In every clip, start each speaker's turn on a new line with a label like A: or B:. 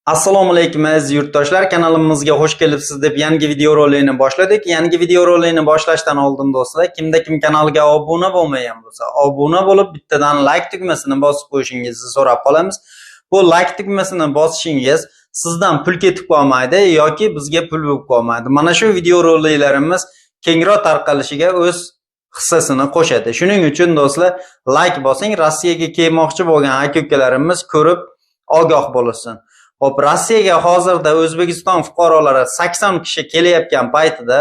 A: Assalomu alaykum aziz yurtdoshlar, kanalimizga xush kelibsiz deb yangi video roligini boshladik. Yangi video roligini boshlashdan oldin do'stlar, kimda kim kanalga obuna bo'lmagan bo'lsa, obuna bo'lib bittadan like tugmasini bosib qo'yishingizni so'rab qolamiz. Bu like tugmasini bosishingiz sizdan pul ketib qolmaydi yoki bizga pul bo'lib qolmaydi. Mana shu video roliklarimiz kengroq tarqalishiga o'z hissasini qo'shadi. Shuning uchun do'stlar, like bosing, Rossiyaga kelmoqchi bo'lgan aka-ukalarimiz ko'rib ogoh bo'lsin. Hop, Rossiyaga hozirda O'zbekiston fuqarolari 80 kishi kelayotgan paytida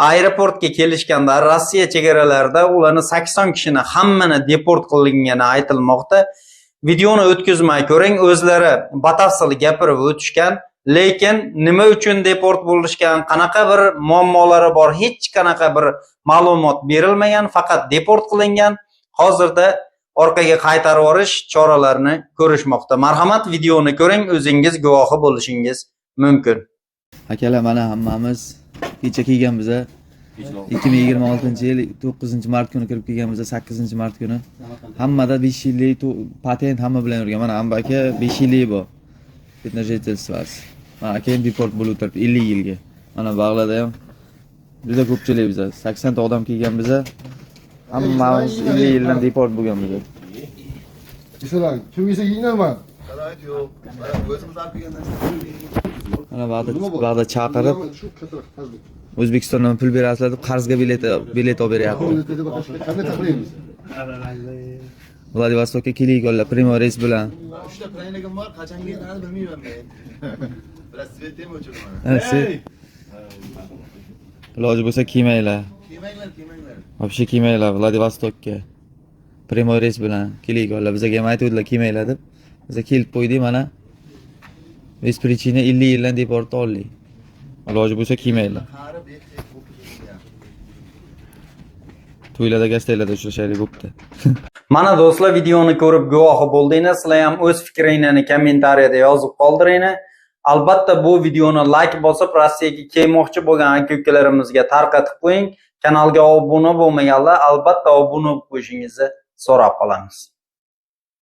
A: aeroportga kelishganda Rossiya chegaralarida ularni 80 kishini hammani deport qilingani aytilmoqda. Videoni o'tkazmay ko'ring, o'zlari batafsil gapirib o'tishgan, lekin nima uchun deport bo'lishgan, qanaqa bir muammolari bor, hech qanaqa bir ma'lumot berilmagan, faqat deport qilingan. Hozirda orqaga qaytarib yuborish choralarini ko'rishmoqda. Marhamat, videoni ko'ring, o'zingiz guvohi bo'lishingiz mumkin.
B: Akalar, mana hammamiz kecha kelganmiz. 2026-yil 9-mart kuni kirib kelganmiz, 8-mart kuni. Hammada 5 yillik patent hamma bilan yurgan. Mana Amba aka 5 yillik bu. Fitness. Mana aka deport bo'lib turibdi 50 yilga. Mana Bag'lada ham juda ko'pchilik biz 80 ta odam kelganmiz. Hammamiz 50 yildan deport bo'lganmiz.
C: Mesela kimse yiyinamam.
D: Sharoit yo'q. O'zimiz olib kelgan
B: Mana Bag'da chaqirib O'zbekistondan pul berasizlar deb qarzga bilet olib beryapti.
C: Qanday taqlaymiz?
B: Vladivostokka kelayotganlar Primo reys bilan.
D: 3 ta planligim bor, qachon kelganini bilmayman men. Biroz svetim o'chiraman.
B: Iloji bo'lsa kelmanglar.
D: Kelmanglar.
B: Вообще kelmanglar Vladivostokka. Primo reys bilan kelayotganlar. Bizga ham aytdilar kelmanglar deb. Biz kelib qo'ydik mana. Biz причина 50 yildan deport oldik. Iloji bo'lsa kelmanglar. To'ylarda gastaylarda uchrashaylik bo'pti.
A: Mana do'stlar, videoni ko'rib guvohi bo'ldingiz. Sizlar ham o'z fikringizni kommentariyada yozib qoldiringlar. Albatta bu videoni like bosib Rossiyaga kelmoqchi bo'lgan aka-ukalarimizga tarqatib qo'ying. Kanalga obuna bo'lmaganlar albatta obuna bo'lib qo'yishingizni so'rab qolamiz.